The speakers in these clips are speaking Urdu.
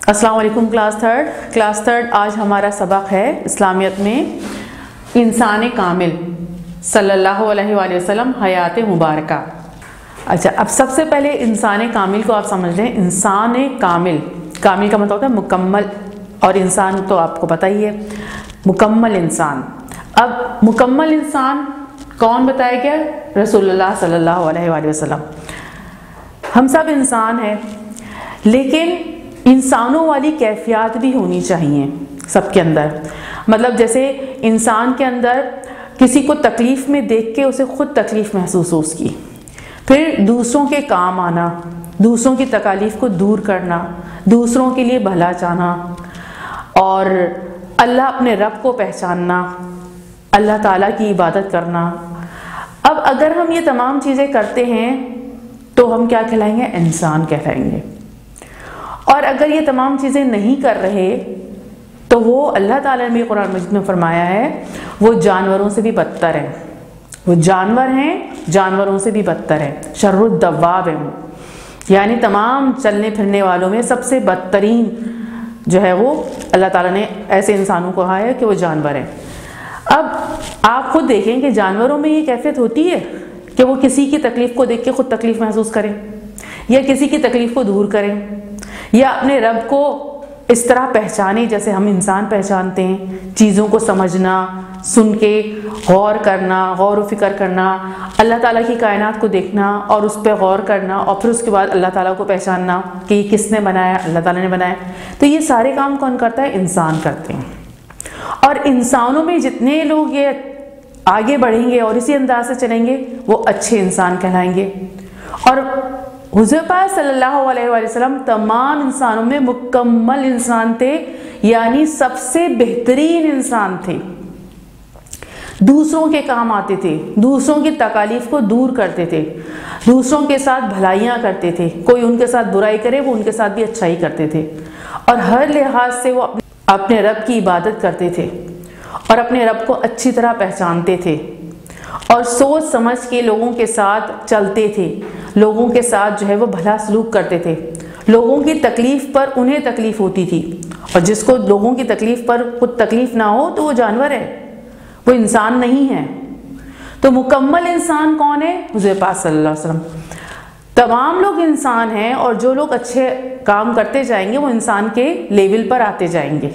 السلام علیکم کلاس تھرڈ آج ہمارا سبق ہے اسلامیت میں انسان کامل صلی اللہ علیہ وآلہ وسلم حیات مبارکہ۔ اچھا، اب سب سے پہلے انسان کامل کو آپ سمجھ لیں۔ انسان کامل کا مطلب ہوتا ہے مکمل، اور انسان تو آپ کو پتہ ہی ہے مکمل انسان۔ اب مکمل انسان کون بتایا گیا؟ رسول اللہ صلی اللہ علیہ وآلہ وسلم۔ ہم سب انسان ہیں، لیکن انسانوں والی کیفیات بھی ہونی چاہیے سب کے اندر۔ مطلب جیسے انسان کے اندر کسی کو تکلیف میں دیکھ کے اسے خود تکلیف محسوس کی، پھر دوسروں کے کام آنا، دوسروں کی تکالیف کو دور کرنا، دوسروں کے لیے بھلا چاہنا، اور اللہ اپنے رب کو پہچاننا، اللہ تعالیٰ کی عبادت کرنا۔ اب اگر ہم یہ تمام چیزیں کرتے ہیں تو ہم کیا کہلائیں گے؟ انسان کہلائیں گے۔ اور اگر یہ تمام چیزیں نہیں کر رہے تو وہ اللہ تعالیٰ نے بھی قرآن مجید میں فرمایا ہے وہ جانوروں سے بھی بدتر ہیں۔ وہ جانور ہیں، جانوروں سے بھی بدتر ہیں۔ شر الدواب ہیں، یعنی تمام چلنے پھرنے والوں میں سب سے بدترین جو ہے وہ اللہ تعالیٰ نے ایسے انسانوں کو کہا ہے کہ وہ جانور ہیں۔ اب آپ خود دیکھیں کہ جانوروں میں یہ کیفیت ہوتی ہے کہ وہ کسی کی تکلیف کو دیکھ کے خود تکلیف محسوس کریں، یا کسی کی تکلیف کو دور کریں، یا اپنے رب کو اس طرح پہچانے جیسے ہم انسان پہچانتے ہیں۔ چیزوں کو سمجھنا، سن کے غور کرنا، غور و فکر کرنا، اللہ تعالیٰ کی کائنات کو دیکھنا اور اس پہ غور کرنا، اور پھر اس کے بعد اللہ تعالیٰ کو پہچاننا کہ یہ کس نے بنایا؟ اللہ تعالیٰ نے بنایا۔ تو یہ سارے کام کون کرتا ہے؟ انسان کرتے ہیں۔ اور انسانوں میں جتنے لوگ یہ آگے بڑھیں گے اور اسی انداز سے چلیں گے وہ اچھے انسان کہلائیں گے۔ اور حضور پاک صلی اللہ علیہ وآلہ وسلم تمام انسانوں میں مکمل انسان تھے، یعنی سب سے بہترین انسان تھے۔ دوسروں کے کام آتے تھے، دوسروں کی تکالیف کو دور کرتے تھے، دوسروں کے ساتھ بھلائیاں کرتے تھے۔ کوئی ان کے ساتھ برائی کرے وہ ان کے ساتھ بھی اچھائی کرتے تھے، اور ہر لحاظ سے وہ اپنے رب کی عبادت کرتے تھے اور اپنے رب کو اچھی طرح پہچانتے تھے، اور سوچ سمجھ کے لوگوں کے ساتھ چلتے تھے، لوگوں کے ساتھ جو ہے وہ بھلا سلوک کرتے تھے۔ لوگوں کی تکلیف پر انہیں تکلیف ہوتی تھی، اور جس کو لوگوں کی تکلیف پر خود تکلیف نہ ہو تو وہ جانور ہے، وہ انسان نہیں ہے۔ تو مکمل انسان کون ہے؟ حضور پاک صلی اللہ علیہ وسلم۔ تمام لوگ انسان ہیں، اور جو لوگ اچھے کام کرتے جائیں گے وہ انسان کے لیول پر آتے جائیں گے،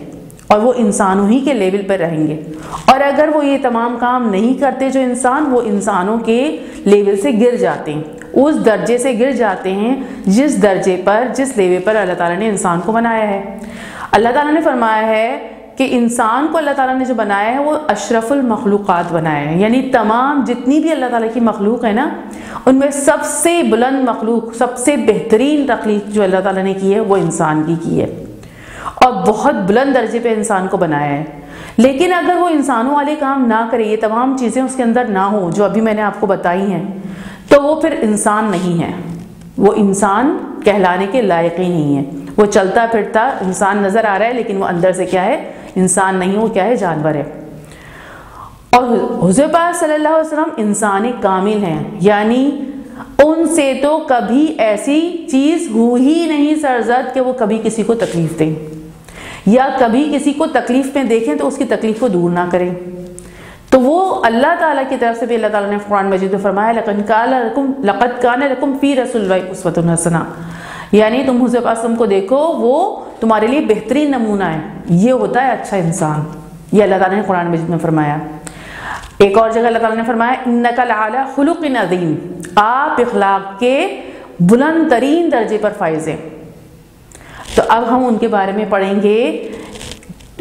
اور وہ انسانوں ہی کے لیول پر رہیں گے۔ اور اگر وہ یہ تمام کام نہیں کرتے جو انسان، وہ انسانوں کے لیول سے گر جاتے ہیں، اس درجے سے گر جاتے ہیں جس درجے پر، جس لیول پر اللہ تعالیٰ نے انسان کو بنایا ہے۔ اللہ تعالیٰ نے فرمایا ہے کہ انسان کو اللہ تعالیٰ نے جو بنایا ہے وہ اشرف المخلوقات بنایا ہے، یعنی تمام جتنی بھی اللہ تعالیٰ کی مخلوق ہے نا، ان میں سب سے بلند مخلوق، سب سے بہترین تخلیق جو اللہ تعالیٰ نے کی ہے وہ انسان کی ہے، اور بہت بلند درجے پہ انسان کو بنایا ہے۔ لیکن اگر وہ انسانوں والے کام نہ کرے، یہ تمام چیزیں اس کے اندر نہ ہوں جو ابھی میں نے آپ کو بتائی ہیں، تو وہ پھر انسان نہیں ہے، وہ انسان کہلانے کے لائق ہی نہیں ہے۔ وہ چلتا پھرتا انسان نظر آ رہا ہے، لیکن وہ اندر سے کیا ہے؟ انسان نہیں، وہ کیا ہے؟ جانور ہے۔ اور حضور پاک صلی اللہ علیہ وسلم انسان کامل ہیں، یعنی ان سے تو کبھی ایسی چیز ہو ہی نہیں سرزد کہ وہ کبھی کسی کو تکلیف دیں، یا کبھی کسی کو تکلیف میں دیکھیں تو اس کی تکلیف کو دور نہ کریں۔ تو وہ اللہ تعالیٰ کی طرف سے بھی اللہ تعالیٰ نے قرآن مجید میں فرمایا لقد کان لکم فی رسول اللہ اسوۃ حسنہ، یعنی تم حضور پاک کو دیکھو، وہ تمہارے لیے بہترین نمونہ ہے۔ یہ ہوتا ہے اچھا انسان، یہ اللہ تعالیٰ نے قرآن مجید میں فرمایا۔ ایک اور جگہ اللہ تعالیٰ نے فرمایا انک لعلی خلق عظیم، آپ اخلاق کے بلند ترین درجے پر فائز ہیں۔ تو اب ہم ان کے بارے میں پڑھیں گے،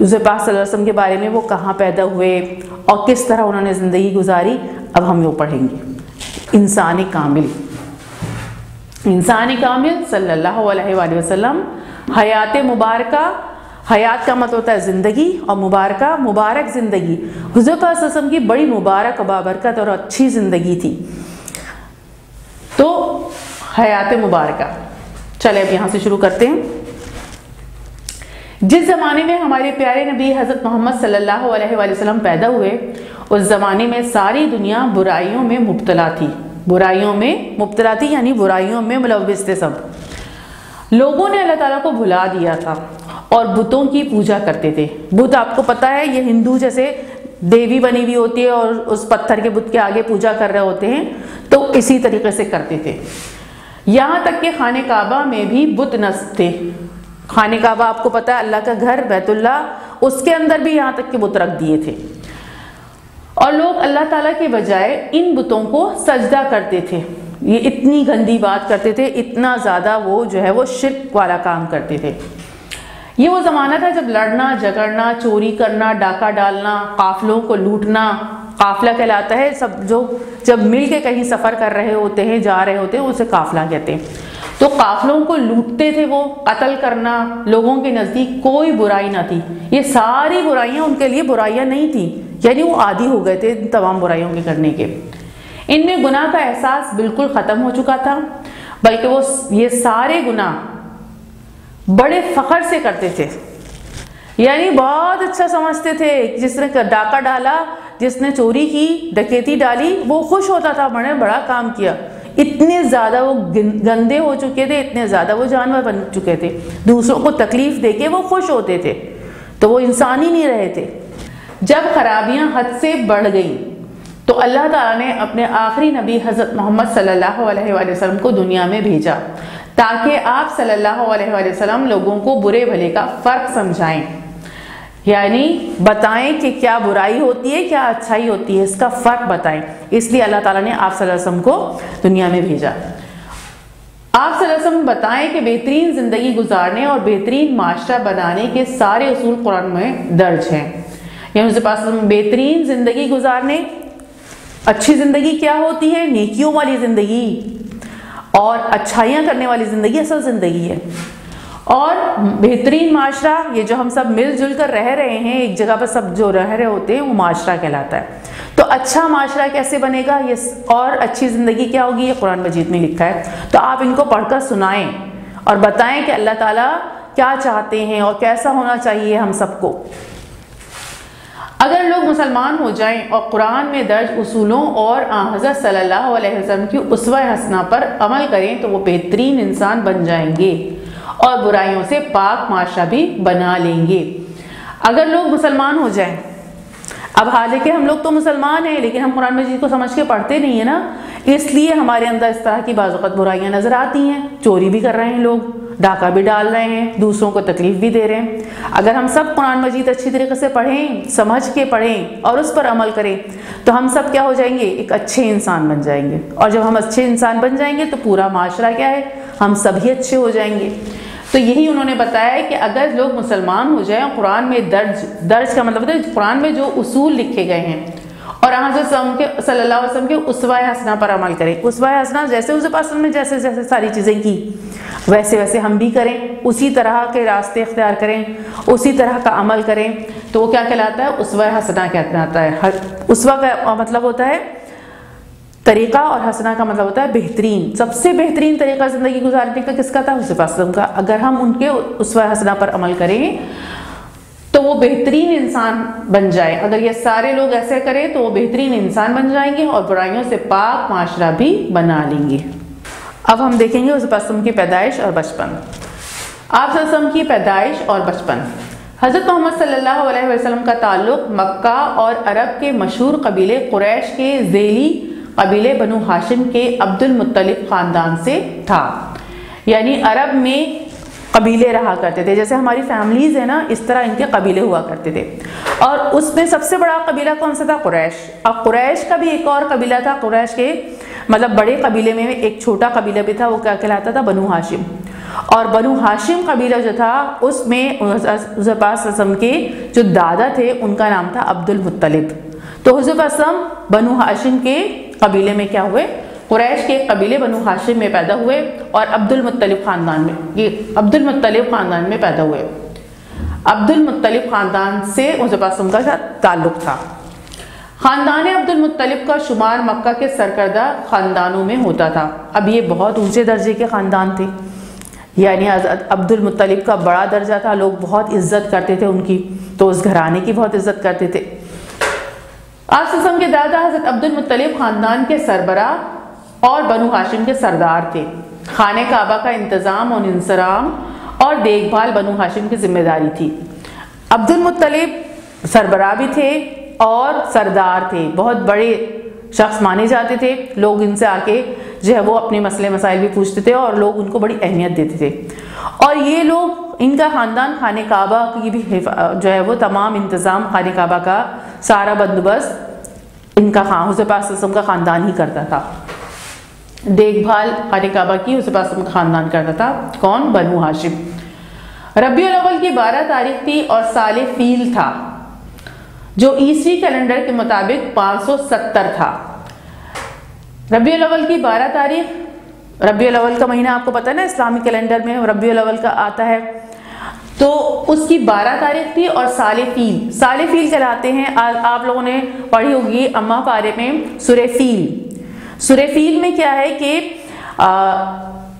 حضور پاک صلی اللہ علیہ وسلم کے بارے میں، وہ کہاں پیدا ہوئے اور کس طرح انہوں نے زندگی گزاری۔ اب ہم وہ پڑھیں گے۔ انسان کامل، انسان کامل صلی اللہ علیہ وآلہ وسلم، حیات مبارکہ۔ حیات کا مطلب ہوتا ہے زندگی، اور مبارکہ مبارک زندگی۔ حضور پاک صلی اللہ علیہ وسلم کی بڑی مبارک بابرکت اور اچھی زندگی تھی۔ تو حیات مبارکہ، چلے اب یہاں سے شروع کرتے ہیں۔ جس زمانے میں ہمارے پیارے نبی حضرت محمد صلی اللہ علیہ وآلہ وسلم پیدا ہوئے، اس زمانے میں ساری دنیا برائیوں میں مبتلا تھی، برائیوں میں مبتلا تھی یعنی برائیوں میں ملوث تھے سب۔ لوگوں نے اللہ تعالیٰ کو بھلا دیا تھا اور بتوں کی پوجا کرتے تھے۔ بت آپ کو پتہ ہے یہ ہندو جیسے دیوی بنی ہوئی ہوتی ہے اور اس پتھر کے بت کے آگے پوجا کر رہے ہوتے ہیں، تو اسی طریقے سے کرتے تھے۔ یہاں تک کہ خانہ کعبہ میں بھی بت نصب تھے۔ خانہ کعبہ آپ کو پتہ ہے اللہ کا گھر بیت اللہ، اس کے اندر بھی یہاں تک کہ بت رکھ دیے تھے، اور لوگ اللہ تعالیٰ کے بجائے ان بتوں کو سجدہ کرتے تھے۔ یہ اتنی گندی بات کرتے تھے، اتنا زیادہ وہ جو ہے وہ شرک والا کام کرتے تھے۔ یہ وہ زمانہ تھا جب لڑنا جھگڑنا، چوری کرنا، ڈاکہ ڈالنا، قافلوں کو لوٹنا، قافلہ کہلاتا ہے سب جو جب مل کے کہیں سفر کر رہے ہوتے ہیں، جا رہے ہوتے ہیں، اسے قافلہ کہتے ہیں۔ تو قافلوں کو لوٹتے تھے، وہ قتل کرنا، لوگوں کے نزدیک کوئی برائی نہ تھی۔ یہ ساری برائیاں ان کے لیے برائیاں نہیں تھیں، یعنی وہ عادی ہو گئے تھے ان تمام برائیوں کے کرنے کے۔ ان میں گناہ کا احساس بالکل ختم ہو چکا تھا، بلکہ وہ یہ سارے گناہ بڑے فخر سے کرتے تھے، یعنی بہت اچھا سمجھتے تھے۔ جس نے ڈاکہ ڈالا، جس نے چوری کی، ڈکیتی ڈالی، وہ خوش ہوتا تھا، میں نے بڑا کام کیا۔ اتنے زیادہ وہ گندے ہو چکے تھے، اتنے زیادہ وہ جانور بن چکے تھے، دوسروں کو تکلیف دے کے وہ خوش ہوتے تھے، تو وہ انسان ہی نہیں رہے تھے۔ جب خرابیاں حد سے بڑھ گئیں تو اللہ تعالیٰ نے اپنے آخری نبی حضرت محمد صلی اللہ علیہ وآلہ وسلم کو دنیا میں بھیجا تاکہ آپ صلی اللہ علیہ وآلہ وسلم لوگوں کو برے بھلے کا فرق سمجھائیں، یعنی بتائیں کہ کیا برائی ہوتی ہے، کیا اچھائی ہوتی ہے، اس کا فرق بتائیں۔ اس لیے اللہ تعالیٰ نے آپ صلی اللہ علیہ وسلم کو دنیا میں بھیجا۔ آپ صلی اللہ علیہ وسلم بتائیں کہ بہترین زندگی گزارنے اور بہترین معاشرہ بنانے کے سارے اصول قرآن میں درج ہیں، یعنی اس کے پاس بہترین زندگی گزارنے، اچھی زندگی کیا ہوتی ہے، نیکیوں والی زندگی اور اچھائیاں کرنے والی زندگی اصل زندگی ہے، اور بہترین معاشرہ یہ جو ہم سب مل جل کر رہ رہے ہیں، ایک جگہ پر سب جو رہ رہے ہوتے ہیں، وہ معاشرہ کہلاتا ہے۔ تو اچھا معاشرہ کیسے بنے گا یہ اور اچھی زندگی کیا ہوگی، یہ قرآن مجید میں لکھا ہے۔ تو آپ ان کو پڑھ کر سنائیں اور بتائیں کہ اللہ تعالیٰ کیا چاہتے ہیں اور کیسا ہونا چاہیے ہم سب کو۔ اگر لوگ مسلمان ہو جائیں اور قرآن میں درج اصولوں اور حضرت صلی اللہ علیہ وسلم کی اسوہ حسنہ پر عمل کریں تو وہ بہترین انسان بن جائیں گے اور برائیوں سے پاک معاشرہ بھی بنا لیں گے۔ اگر لوگ مسلمان ہو جائیں، اب حالانکہ ہم لوگ تو مسلمان ہیں لیکن ہم قرآن مجید کو سمجھ کے پڑھتے نہیں ہیں نا، اس لیے ہمارے اندر اس طرح کی بعض اوقات برائیاں نظر آتی ہیں، چوری بھی کر رہے ہیں لوگ، ڈاکہ بھی ڈال رہے ہیں، دوسروں کو تکلیف بھی دے رہے ہیں۔ اگر ہم سب قرآن مجید اچھی طریقے سے پڑھیں، سمجھ کے پڑھیں اور اس پر عمل کریں تو ہم سب کیا ہو جائیں گے، ایک اچھے انسان بن جائیں گے، اور جب ہم اچھے انسان بن جائیں گے تو پورا معاشرہ کیا ہے، ہم سب ہی اچھے ہو جائیں گے۔ تو یہی انہوں نے بتایا ہے کہ اگر لوگ مسلمان ہو جائیں، قرآن میں درج کا مطلب ہے قرآن میں جو اصول لکھے گئے ہیں، اور حضرت صلی اللہ علیہ وسلم کے اسوہ حسنہ پر عمل کریں۔ اسوہ حسنہ جیسے اس پاس نے جیسے جیسے ساری چیزیں کی ویسے ویسے ہم بھی کریں، اسی طرح کے راستے اختیار کریں، اسی طرح کا عمل کریں، تو وہ کیا کہلاتا ہے، اسوہ حسنہ کہلاتا ہے۔ اسوہ کا مطلب ہوتا ہے طریقہ اور حسنہ کا مطلب ہوتا ہے بہترین۔ سب سے بہترین طریقہ زندگی گزارنے کا کس کا تھا، حضرت وسلم کا۔ اگر ہم ان کے اسوہ حسنہ پر عمل کریں تو وہ بہترین انسان بن جائے۔ اگر یہ سارے لوگ ایسے کریں تو وہ بہترین انسان بن جائیں گے اور برائیوں سے پاک معاشرہ بھی بنا لیں گے۔ اب ہم دیکھیں گے حضرت وسلم کی پیدائش اور بچپن۔ آپ صلی اللہ علیہ وسلم کی پیدائش اور بچپن۔ حضرت محمد صلی اللہ علیہ وسلم کا تعلق مکہ اور عرب کے مشہور قبیلے قریش کے ذیلی قبیلے بنو ہاشم کے عبد المطلب خاندان سے تھا، یعنی عرب میں قبیلے رہا کرتے تھے، جیسے ہماری فیملیز ہیں نا، اس طرح ان کے قبیلے ہوا کرتے تھے، اور اس میں سب سے بڑا قبیلہ کون سا تھا، قریش۔ اب قریش کا بھی ایک اور قبیلہ تھا، قریش کے مطلب بڑے قبیلے میں ایک چھوٹا قبیلہ بھی تھا، وہ کیا کہلاتا تھا، بنو ہاشم۔ اور بنو ہاشم قبیلہ جو تھا اس میں حضرت پاک وسلم کے جو دادا تھے ان کا نام تھا عبد المطلب۔ تو حضرت وسلم بنو ہاشم کے قبیلے میں کیا ہوئے، قریش کے قبیلے بنو ہاشم میں پیدا ہوئے اور عبد المطلب خاندان میں، یہ عبد المطلب خاندان میں پیدا ہوئے۔ عبد المطلب خاندان سے حضرت وسلم کا تعلق تھا۔ خاندان عبد المطلب کا شمار مکہ کے سرکردہ خاندانوں میں ہوتا تھا۔ اب یہ بہت اونچے درجے کے خاندان تھے، یعنی عبد المطلب کا بڑا درجہ تھا، لوگ بہت عزت کرتے تھے ان کی، تو اس گھرانے کی بہت عزت کرتے تھے۔ آپ صلی اللہ علیہ وسلم کے دادا حضرت عبد المطلب خاندان کے سربراہ اور بنو ہاشم کے سردار تھے۔ خانہ کعبہ کا انتظام اور انصرام اور دیکھ بھال بنو ہاشم کی ذمہ داری تھی۔ عبد المطلب سربراہ بھی تھے اور سردار تھے، بہت بڑے شخص مانے جاتے تھے، لوگ ان سے آ کے جو ہے وہ اپنے مسئلے مسائل بھی پوچھتے تھے اور لوگ ان کو بڑی اہمیت دیتے تھے۔ اور یہ لوگ، ان کا خاندان خانہ کعبہ کی بھی جو ہے وہ تمام انتظام، خانہ کعبہ کا سارا بندوبست ان کا حضور پاک صلی اللہ علیہ وسلم کا خاندان ہی کرتا تھا۔ دیکھ بھال خانہ کعبہ کی حضور پاک صلی اللہ علیہ وسلم کا خاندان کرتا تھا۔ کون؟ بنو ہاشم۔ ربیع الاول کی 12 تاریخ تھی اور سال فیل تھا جو عیسوی کیلنڈر کے مطابق 570 تھا۔ ربیع الاول کی 12 تاریخ، ربیع الاول کا مہینہ آپ کو پتہ ہے نا، اسلامی کیلنڈر میں ربیع الاول کا آتا ہے، تو اس کی 12 تاریخ تھی اور سال فیل۔ سال فیل کہلاتے ہیں، آپ لوگوں نے پڑھی ہوگی اما پارے میں سورہ فیل۔ سورہ فیل میں کیا ہے کہ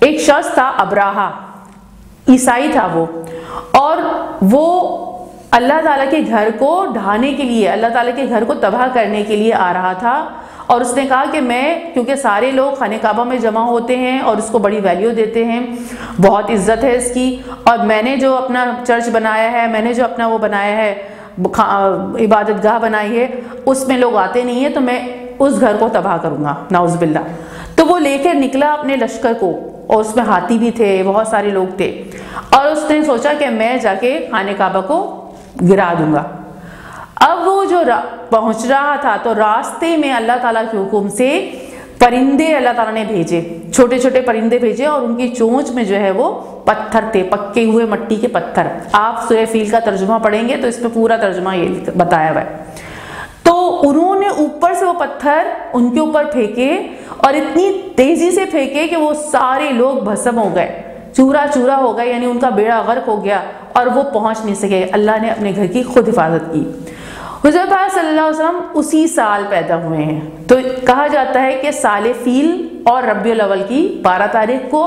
ایک شخص تھا ابراہا، عیسائی تھا وہ، اور وہ اللہ تعالیٰ کے گھر کو ڈھانے کے لیے، اللہ تعالیٰ کے گھر کو تباہ کرنے کے لیے آ رہا تھا۔ اور اس نے کہا کہ میں، کیونکہ سارے لوگ خانہ کعبہ میں جمع ہوتے ہیں اور اس کو بڑی ویلیو دیتے ہیں، بہت عزت ہے اس کی، اور میں نے جو اپنا چرچ بنایا ہے، میں نے جو اپنا وہ بنایا ہے، عبادت گاہ بنائی ہے، اس میں لوگ آتے نہیں ہیں، تو میں اس گھر کو تباہ کروں گا، نعوذ باللہ۔ تو وہ لے کر نکلا اپنے لشکر کو، اور اس میں ہاتھی بھی تھے، بہت سارے لوگ تھے، اور اس نے سوچا کہ میں جا کے خانہ کعبہ کو گرا دوں گا۔ اب وہ جو پہنچ رہا تھا تو راستے میں اللہ تعالیٰ کے حکم سے پرندے اللہ تعالیٰ نے بھیجے، چھوٹے چھوٹے پرندے بھیجے، اور ان کی چونچ میں جو ہے وہ پتھر تھے، پکے ہوئے مٹی کے پتھر۔ آپ سورہ فیل کا ترجمہ پڑھیں گے تو اس میں پورا ترجمہ یہ بتایا ہوا ہے۔ تو انہوں نے اوپر سے وہ پتھر ان کے اوپر پھینکے، اور اتنی تیزی سے پھینکے کہ وہ سارے لوگ بھسم ہو گئے، چورا چورا ہو گئے، یعنی ان کا بیڑا غرق ہو گیا اور وہ پہنچ نہیں سکے۔ اللہ نے اپنے گھر کی خود حفاظت کی۔ حضور پاک صلی اللہ علیہ وسلم اسی سال پیدا ہوئے ہیں، تو کہا جاتا ہے کہ سال فیل اور ربیع الاول کی 12 تاریخ کو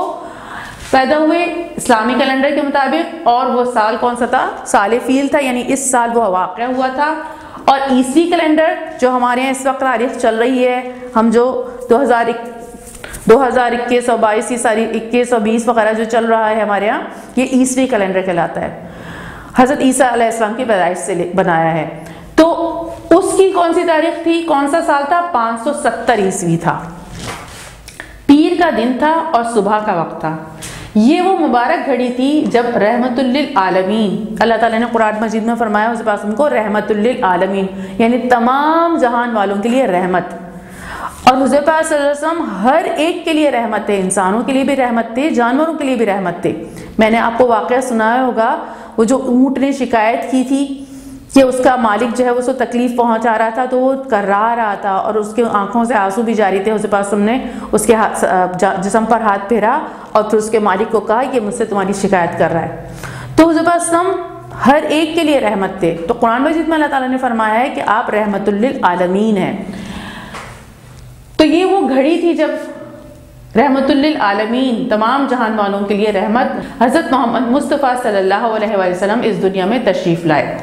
پیدا ہوئے اسلامی کیلنڈر کے مطابق، اور وہ سال کون سا تھا؟ سال فیل تھا، یعنی اس سال وہ واقعہ ہوا تھا۔ اور عیسوی کیلنڈر جو ہمارے یہاں اس وقت تاریخ چل رہی ہے، ہم جو 2021 اور 22 ساری 21 اور 20 وغیرہ جو چل رہا ہے ہمارے یہاں، یہ عیسوی کیلنڈر کہلاتا ہے، حضرت عیسیٰ علیہ السلام کی پیدائش سے بنایا ہے۔ تو اس کی کون سی تاریخ تھی، کون سا سال تھا؟ 570 عیسوی تھا، پیر کا دن تھا اور صبح کا وقت تھا۔ یہ وہ مبارک گھڑی تھی جب رحمت للعالمین، اللہ تعالیٰ نے قرآن مجید میں فرمایا حضور پاک کو رحمت للعالمین، یعنی تمام جہان والوں کے لیے رحمت۔ اور حضور پاک صلی اللہ علیہ وسلم ہر ایک کے لیے رحمت تھے، انسانوں کے لیے بھی رحمت تھے، جانوروں کے لیے بھی رحمت تھے۔ میں نے آپ کو واقعہ سنایا ہوگا، وہ جو اونٹ نے شکایت کی تھی کہ اس کا مالک جو ہے اس کو تکلیف پہنچا رہا تھا، تو وہ کرا رہا تھا اور اس کے آنکھوں سے آنسو بھی جاری تھے۔ حضور پاک صلی اللہ علیہ وسلم نے اس کے جسم پر ہاتھ پھیرا اور پھر اس کے مالک کو کہا کہ مجھ سے تمہاری شکایت کر رہا ہے۔ تو حضور پاک صلی اللہ علیہ وسلم ہر ایک کے لیے رحمت تھے۔ تو قرآن مجید میں اللہ تعالیٰ نے فرمایا ہے کہ آپ رحمت للعالمین ہیں۔ تو یہ وہ گھڑی تھی جب رحمت للعالمین، تمام جہان والوں کے لیے رحمت، حضرت محمد مصطفیٰ صلی اللہ علیہ وسلم اس دنیا میں تشریف لائے۔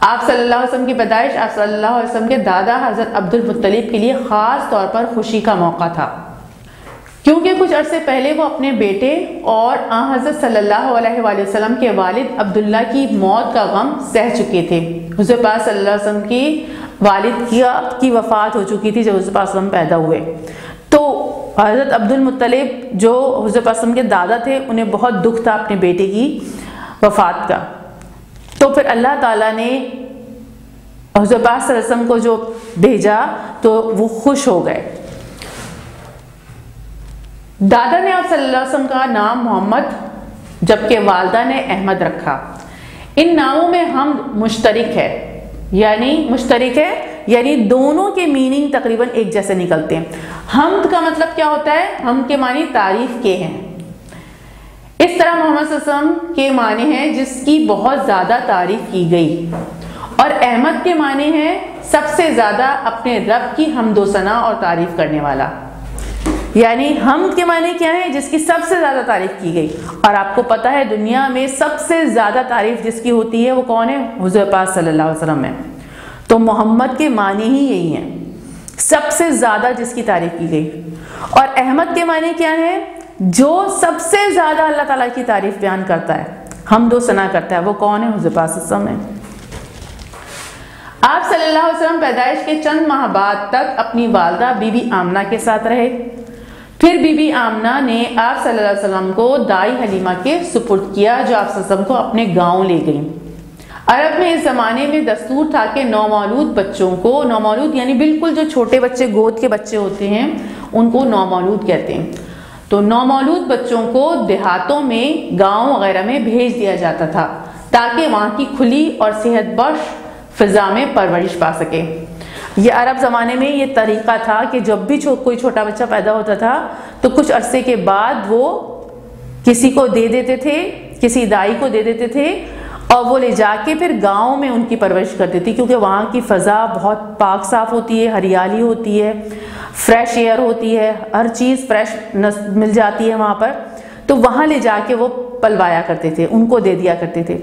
آپ صلی اللہ علیہ وسلم کی پیدائش آپ صلی اللہ علیہ وسلم کے دادا حضرت عبد المطلب کے لیے خاص طور پر خوشی کا موقع تھا، کیونکہ کچھ عرصے پہلے وہ اپنے بیٹے اور آن حضرت صلی اللہ علیہ وسلم کے والد عبداللہ کی موت کا غم سہ چکے تھے۔ حضور پاک صلی اللہ علیہ وسلم کی والد کی وفات ہو چکی تھی جب حضور پاک صلی اللہ علیہ وسلم پیدا ہوئے۔ تو حضرت عبد المطلب جو حضور پاک صلی اللہ علیہ وسلم کے دادا تھے، انہیں بہت دکھ تھا اپنے بیٹے کی وفات کا۔ تو پھر اللہ تعالیٰ نے حضور پاک صلی اللہ علیہ وسلم کو جو بھیجا تو وہ خوش ہو گئے۔ دادا نے آپ صلی اللہ علیہ وسلم کا نام محمد جبکہ والدہ نے احمد رکھا۔ ان ناموں میں حمد مشترک ہے، یعنی دونوں کے میننگ تقریباً ایک جیسے نکلتے ہیں۔ حمد کا مطلب کیا ہوتا ہے؟ حمد کے معنی تعریف کے ہیں۔ اس طرح محمد صلی اللہ علیہ وسلم کے معنی ہیں جس کی بہت زیادہ تعریف کی گئی، اور احمد کے معنی ہیں سب سے زیادہ اپنے رب کی حمد و ثنا اور تعریف کرنے والا۔ یعنی حمد کے معنی کیا ہے؟ جس کی سب سے زیادہ تعریف کی گئی۔ اور آپ کو پتہ ہے دنیا میں سب سے زیادہ تعریف جس کی ہوتی ہے وہ کون ہے؟ حضور پاک صلی اللہ علیہ وسلم ہے۔ تو محمد کے معنی ہی یہی ہیں، سب سے زیادہ جس کی تعریف کی گئی۔ اور احمد کے معنی کیا ہے؟ جو سب سے زیادہ اللہ تعالیٰ کی تعریف بیان کرتا ہے، حمد و ثنا کرتا ہے. وہ کون ہے؟ حضور پاک صلی اللہ علیہ وسلم ہے. آپ صلی اللہ علیہ وسلم پیدائش کے چند ماہ بعد تک اپنی والدہ بی بی آمنہ کے ساتھ رہے. پھر بی بی آمنہ نے آپ صلی اللہ علیہ وسلم کو دائی حلیمہ کے سپرد کیا، جو آپ صلی اللہ علیہ وسلم کو اپنے گاؤں لے گئیں. عرب میں اس زمانے میں دستور تھا کہ نومولود بچوں کو، نومولود یعنی بالکل جو چھوٹے بچے، گود کے بچے ہوتے ہیں، ان کو نومولود کہتے ہیں. تو نومولود بچوں کو دیہاتوں میں، گاؤں وغیرہ میں بھیج دیا جاتا تھا تاکہ وہاں کی کھلی اور صحت بخش فضا میں پرورش پا سکے. یہ عرب زمانے میں یہ طریقہ تھا کہ جب بھی کوئی چھوٹا بچہ پیدا ہوتا تھا تو کچھ عرصے کے بعد وہ کسی کو دے دیتے تھے، کسی دائی کو دے دیتے تھے، اور وہ لے جا کے پھر گاؤں میں ان کی پرورش کرتی تھی، کیونکہ وہاں کی فضا بہت پاک صاف ہوتی ہے، ہریالی ہوتی ہے، فریش ایئر ہوتی ہے، ہر چیز فریش مل جاتی ہے وہاں پر. تو وہاں لے جا کے وہ پلوایا کرتے تھے، ان کو دے دیا کرتے تھے.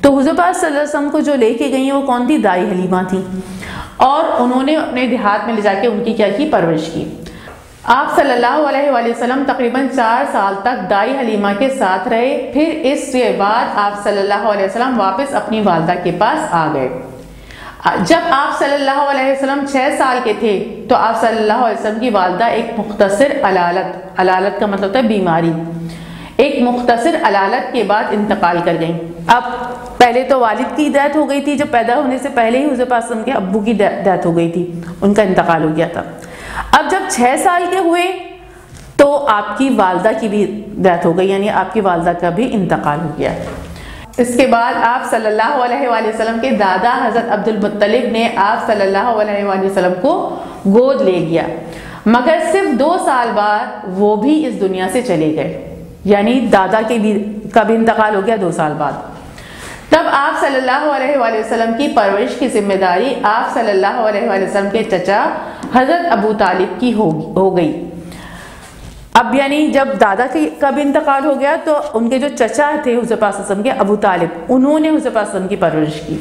تو حضور پاک صلی اللہ علیہ وسلم کو جو لے کے گئی ہیں وہ کون تھی؟ دائی حلیمہ تھی، اور انہوں نے اپنے دیہات میں لے جا کے ان کی کیا کی؟ پرورش کی. آپ صلی اللہ علیہ وآلہ وسلم تقریباً 4 سال تک دائی حلیمہ کے ساتھ رہے. پھر اس کے بعد آپ صلی اللہ علیہ وسلم واپس اپنی والدہ کے پاس آ گئے. جب آپ صلی اللہ علیہ وسلم 6 سال کے تھے تو آپ صلی اللہ علیہ وسلم کی والدہ ایک مختصر علالت کا مطلب ہوتا ہے بیماری، ایک مختصر علالت کے بعد انتقال کر گئیں. اب پہلے تو والد کی ڈیتھ ہو گئی تھی، جب پیدا ہونے سے پہلے ہی حضور پاک صلی اللہ علیہ وسلم کے ابو کی ڈیتھ ہو گئی تھی، ان کا انتقال ہو گیا تھا. اب جب 6 سال کے ہوئے تو آپ کی والدہ کی بھی ڈیتھ ہو گئی، یعنی آپ کی والدہ کا بھی انتقال ہو گیا. اس کے بعد آپ صلی اللہ علیہ وآلہ وسلم کے دادا حضرت عبد المطلب نے آپ صلی اللہ علیہ وآلہ وسلم کو گود لے لیا، مگر صرف 2 سال بعد وہ بھی اس دنیا سے چلے گئے، یعنی دادا کا بھی انتقال ہو گیا 2 سال بعد. تب آپ صلی اللہ علیہ وآلہ وسلم کی پرورش کی ذمہ داری آپ صلی اللہ علیہ وآلہ وسلم کے چچا حضرت ابو طالب کی ہو گئی. اب یعنی جب دادا کا بھی انتقال ہو گیا تو ان کے جو چچا تھے حضور پاک صلی اللہ علیہ وسلم کے، ابو طالب، انہوں نے حضور پاک صلی اللہ علیہ وسلم کی پرورش کی.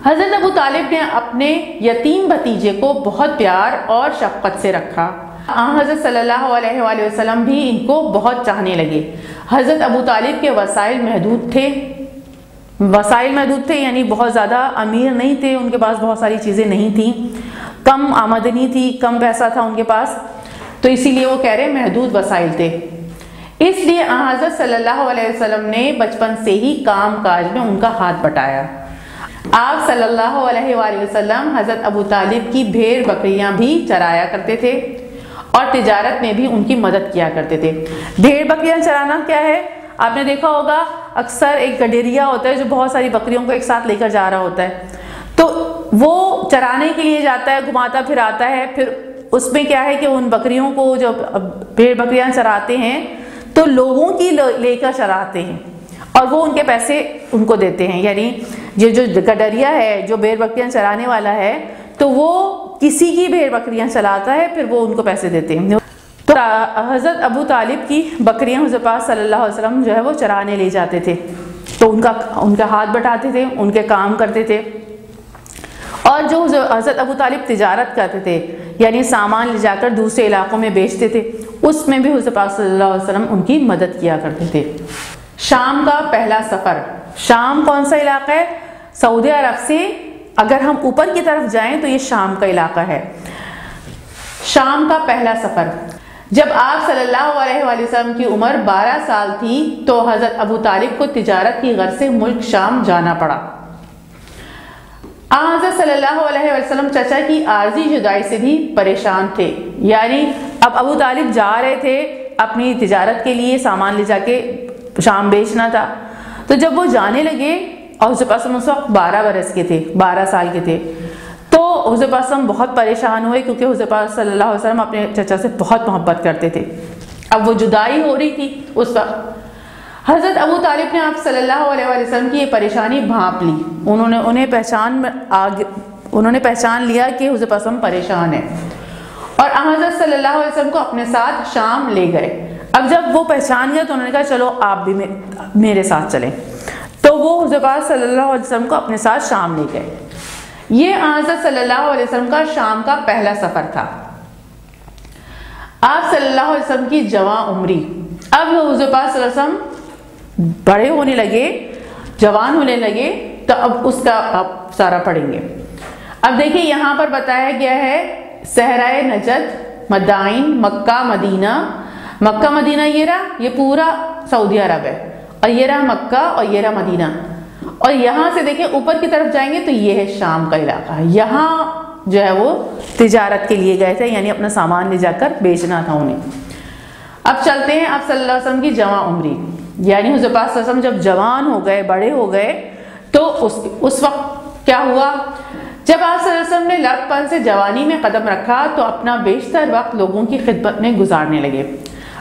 حضرت ابو طالب نے اپنے یتیم بھتیجے کو بہت پیار اور شفقت سے رکھا. حضرت صلی اللہ علیہ وآلہ وسلم بھی ان کو بہت چاہنے لگے. حضرت ابو طالب کے وسائل محدود تھے، یعنی بہت زیادہ امیر نہیں تھے، ان کے پاس بہت ساری چیزیں نہیں تھیں، کم آمدنی تھی، کم پیسہ تھا ان کے پاس، تو اسی لیے وہ کہہ رہے محدود وسائل تھے. اس لیے حضرت صلی اللہ علیہ وسلم نے بچپن سے ہی کام کاج میں ان کا ہاتھ بٹایا. آپ صلی اللہ علیہ وآلہ وسلم حضرت ابو طالب کی بھیڑ بکریاں بھی چرایا کرتے تھے اور تجارت میں بھی ان کی مدد کیا کرتے تھے. بھیڑ بکریاں چرانا کیا ہے؟ آپ نے دیکھا ہوگا اکثر ایک گڈیریا ہوتا ہے جو بہت ساری بکریوں کو ایک ساتھ لے کر جا رہا ہوتا ہے، تو وہ چرانے کے لیے جاتا ہے، گھماتا پھر آتا ہے. پھر اس میں کیا ہے کہ ان بکریوں کو جب بھیڑ بکریاں چراتے ہیں تو لوگوں کی لے کر چراتے ہیں اور وہ ان کے پیسے ان کو دیتے ہیں. یعنی یہ جو گڈریا ہے، جو بھیڑ بکریاں چرانے والا ہے، تو وہ کسی کی بھیڑ بکریاں چلاتا ہے، پھر وہ ان کو پیسے دیتے ہیں. تو حضرت ابو طالب کی بکریاں حضور پاک صلی اللہ علیہ وسلم جو ہے وہ چرانے لے جاتے تھے، تو ان کا ہاتھ بٹاتے تھے، ان کے کام کرتے تھے. اور جو حضرت ابو طالب تجارت کرتے تھے، یعنی سامان لے جا کر دوسرے علاقوں میں بیچتے تھے، اس میں بھی حضور پاک صلی اللہ علیہ وسلم ان کی مدد کیا کرتے تھے. شام کا پہلا سفر. شام کون سا علاقہ ہے؟ سعودی عرب سے اگر ہم اوپر کی طرف جائیں تو یہ شام کا علاقہ ہے. شام کا پہلا سفر. جب آپ صلی اللہ علیہ وآلہ وسلم کی عمر 12 سال تھی تو حضرت ابو طالب کو تجارت کی غرض سے ملک شام جانا پڑا. حضرت صلی اللہ علیہ وسلم چچا کی عارضی جدائی سے بھی پریشان تھے، یعنی اب ابو طالب جا رہے تھے اپنی تجارت کے لیے، سامان لے جا کے شام بیچنا تھا. تو جب وہ جانے لگے اور حضور پاک اس وقت 12 برس کے تھے، 12 سال کے تھے، تو حضور پاک بہت پریشان ہوئے، کیونکہ حضور پاک صلی اللہ علیہ وسلم اپنے چچا سے بہت محبت کرتے تھے. اب وہ جدائی ہو رہی تھی اس وقت. حضرت ابو طالب نے آپ صلی اللہ علیہ وسلم کی یہ پریشانی بھانپ لی. انہوں نے پہچان لیا کہ حضور پاک پریشان ہیں، اور حضرت صلی اللہ علیہ وسلم کو اپنے ساتھ شام لے گئے. اب جب وہ پہچان گیا تو انہوں نے کہا چلو آپ بھی میرے ساتھ چلیں. تو وہ حضور پاک صلی اللہ علیہ وسلم کو اپنے ساتھ شام لے گئے. یہ حضرت صلی اللہ علیہ وسلم کا شام کا پہلا سفر تھا. آپ صلی اللہ علیہ وسلم کی جوان عمری. اب حضور پاک صلی اللہ علیہ وسلم بڑے ہونے لگے، جوان ہونے لگے، تو اب اس کا آپ سارا پڑھیں گے. اب دیکھیں یہاں پر بتایا گیا ہے صحرائے نجد، مدائن، مکہ مدینہ. مکہ مدینہ یہ رہا، یہ پورا سعودی عرب ہے، اور یہ رہا مکہ اور یہ رہا مدینہ. اور یہاں سے دیکھیں اوپر کی طرف جائیں گے تو یہ ہے شام کا علاقہ. یہاں جو ہے وہ تجارت کے لیے گئے تھے، یعنی اپنا سامان لے جا کر بیچنا تھا انہیں. اب چلتے ہیں آپ صلی اللہ علیہ وسلم کی جوان عمری، یعنی حضور پاک صلی اللہ علیہ وسلم جب جوان ہو گئے، بڑے ہو گئے، تو اس وقت کیا ہوا؟ جب آپ صلی اللہ علیہ وسلم نے لڑک پن سے جوانی میں قدم رکھا تو اپنا بیشتر وقت لوگوں کی خدمت میں گزارنے لگے.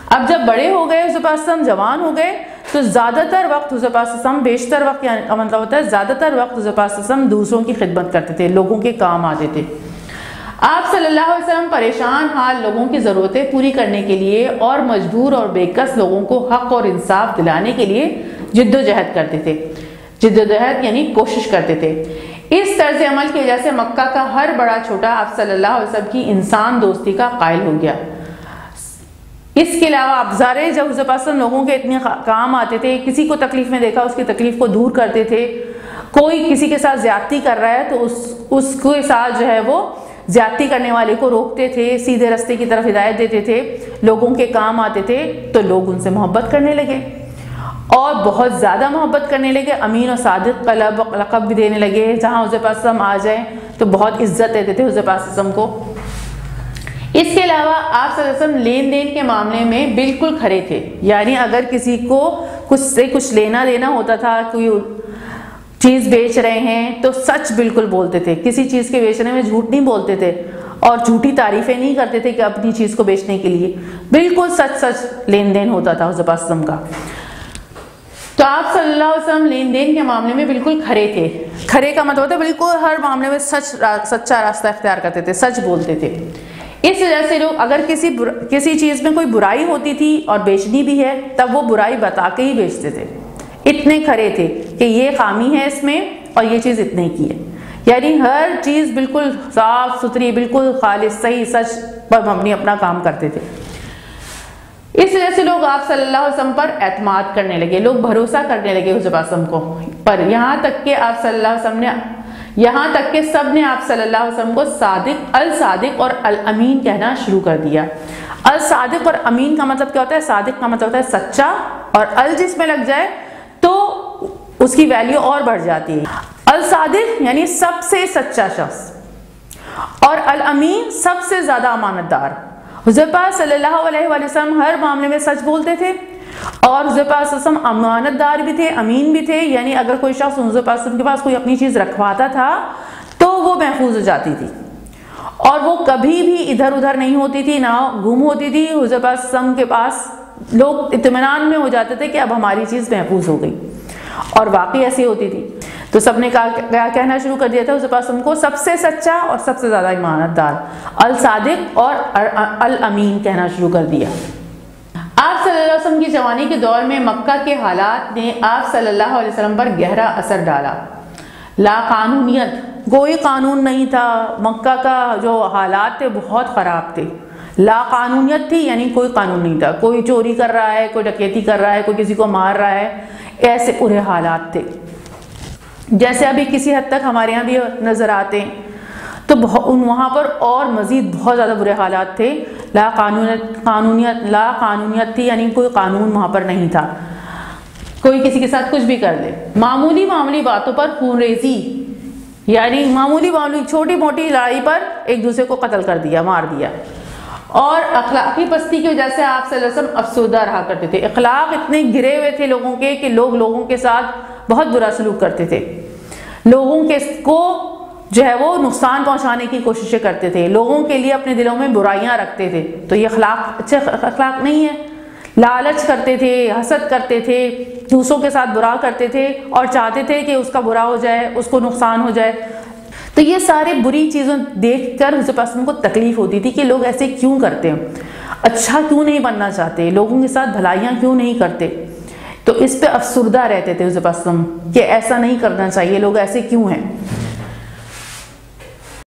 اب جب بڑے ہو گئے، حضور پاک صلی اللہ علیہ وسلم جوان ہو گئے، تو زیادہ تر وقت حضور پاک صلی اللہ علیہ وسلم، بیشتر وقت یعنی کا مطلب ہوتا ہے زیادہ تر وقت حضور پاک صلی اللہ علیہ وسلم دوسروں کی خدمت کرتے تھے، لوگوں کے کام آتے تھے. آپ صلی اللہ علیہ وسلم پریشان حال لوگوں کی ضرورتیں پوری کرنے کے لیے اور مجبور اور بے کس لوگوں کو حق اور انصاف دلانے کے لیے جد و جہد کرتے تھے. جد و جہد یعنی کوشش کرتے تھے. اس طرز عمل کی وجہ سے مکہ کا ہر بڑا چھوٹا آپ صلی اللہ علیہ وسلم کی انسان دوستی کا قائل ہو گیا. اس کے علاوہ آپ ظاہر جب حضور پاک صلی اللہ علیہ وسلم لوگوں کے اتنے کام آتے تھے، کسی کو تکلیف میں دیکھا اس کی تکلیف کو دور کرتے تھے. کوئی کسی کے ساتھ زیادتی کر رہا ہے تو اس کے ساتھ جو ہے وہ زیادتی کرنے والے کو روکتے تھے، سیدھے راستے کی طرف ہدایت دیتے تھے، لوگوں کے کام آتے تھے، تو لوگ ان سے محبت کرنے لگے اور بہت زیادہ محبت کرنے لگے. امین اور صادق کا لقب بھی دینے لگے. جہاں حضور پاک صلی اللہ علیہ وسلم آ جائیں تو بہت عزت دیتے تھے حضور پاک صلی اللہ علیہ وسلم کو. اس کے علاوہ آپ صلی اللہ علیہ وسلم لین دین کے معاملے میں بالکل کھرے تھے، یعنی اگر کسی کو کچھ سے کچھ لینا دینا ہوتا تھا، کوئی چیز بیچ رہے ہیں تو سچ بالکل بولتے تھے. کسی چیز کے بیچنے میں جھوٹ نہیں بولتے تھے اور جھوٹی تعریفیں نہیں کرتے تھے کہ اپنی چیز کو بیچنے کے لیے. بالکل سچ لین دین ہوتا تھا حضور پاک صلی اللہ علیہ وسلم کا. تو آپ صلی اللہ علیہ وسلم لین دین کے معاملے میں بالکل کھرے تھے. کھرے کا مطلب ہوتا ہے بالکل ہر معاملے میں سچا راستہ اختیار کرتے تھے، سچ بولتے تھے. اس وجہ سے لوگ اگر کسی چیز میں کوئی برائی ہوتی تھی اور بیچنی بھی ہے تب وہ برائی بتا کے ہی بیچتے تھے. اتنے کھرے تھے کہ یہ خامی ہے اس میں اور یہ چیز اتنے کی ہے، یعنی ہر چیز بالکل صاف ستھری، بالکل خالص، صحیح، سچ پر مبنی اپنا کام کرتے تھے. اس وجہ سے لوگ آپ صلی اللہ علیہ وسلم پر اعتماد کرنے لگے، لوگ بھروسہ کرنے لگے حضور پاک صلی اللہ علیہ وسلم کو. پر یہاں تک کہ آپ صلی اللہ علیہ وسلم نے سب نے آپ صلی اللہ علیہ وسلم کو صادق، الصادق اور الامین کہنا شروع کر دیا. الصادق اور امین کا مطلب کیا ہوتا ہے؟ صادق کا مطلب ہوتا ہے سچا، اور ال جس میں لگ جائے تو اس کی ویلیو اور بڑھ جاتی ہے. الصادق یعنی سب سے سچا شخص، اور الامین سب سے زیادہ امانت دار. حضور پاک صلی اللہ علیہ وسلم ہر معاملے میں سچ بولتے تھے، اور حضور پاک صلی اللہ علیہ وسلم امانت دار بھی تھے، امین بھی تھے. یعنی اگر کوئی شخص حضور پاک صلی اللہ علیہ وسلم کے پاس کوئی اپنی چیز رکھواتا تھا تو وہ محفوظ ہو جاتی تھی، اور وہ کبھی بھی ادھر ادھر نہیں ہوتی تھی، نہ گم ہوتی تھی. حضور پاک صلی اللہ علیہ وسلم کے پاس لوگ اطمینان میں ہو جاتے تھے کہ اب ہماری چیز محفوظ ہو گئی، اور واقعی ایسی ہوتی تھی. تو سب نے کہنا شروع کر دیا تھا حضور پاک صلی اللہ علیہ وسلم کو سب سے سچا اور سب سے زیادہ امانت دار، الصادق اور الامین کہنا شروع کر دیا. آپ صلی اللہ علیہ وسلم کی جوانی کے دور میں مکہ کے حالات نے آپ صلی اللہ علیہ وسلم پر گہرا اثر ڈالا. لا قانونیت، کوئی قانون نہیں تھا. مکہ کا جو حالات تھے بہت خراب تھے. لا قانونیت تھی یعنی کوئی قانون نہیں تھا. کوئی چوری کر رہا ہے، کوئی ڈکیتی کر رہا ہے، کوئی کسی کو مار رہا ہے، ایسے پورے حالات تھے. جیسے ابھی کسی حد تک ہمارے یہاں بھی نظر آتے ہیں، تو وہاں پر اور مزید بہت زیادہ برے حالات تھے. لا قانونیت تھی یعنی کوئی قانون وہاں پر نہیں تھا. کوئی کسی کے ساتھ کچھ بھی کر دے. معمولی باتوں پر خون ریزی، یعنی معمولی چھوٹی موٹی لڑائی پر ایک دوسرے کو قتل کر دیا، مار دیا. اور اخلاقی پستی کی وجہ سے آپ صلی اللہ علیہ وسلم افسردہ رہا کرتے تھے. اخلاق اتنے گرے ہوئے تھے لوگوں کے کہ لوگوں کے ساتھ بہت برا سلوک کرتے تھے. لوگوں کو جو ہے وہ نقصان پہنچانے کی کوششیں کرتے تھے، لوگوں کے لیے اپنے دلوں میں برائیاں رکھتے تھے. تو یہ اچھے اخلاق نہیں ہے. لالچ کرتے تھے، حسد کرتے تھے، دوسروں کے ساتھ برا کرتے تھے اور چاہتے تھے کہ اس کا برا ہو جائے، اس کو نقصان ہو جائے. تو یہ سارے بری چیزوں دیکھ کر حضور پاک کو تکلیف ہوتی تھی کہ لوگ ایسے کیوں کرتے ہیں، اچھا کیوں نہیں بننا چاہتے، لوگوں کے ساتھ بھلائیاں کیوں نہیں کرتے. تو اس پہ افسردہ رہتے تھے حضور پاک کہ ایسا نہیں کرنا چاہیے، لوگ ایسے کیوں ہیں.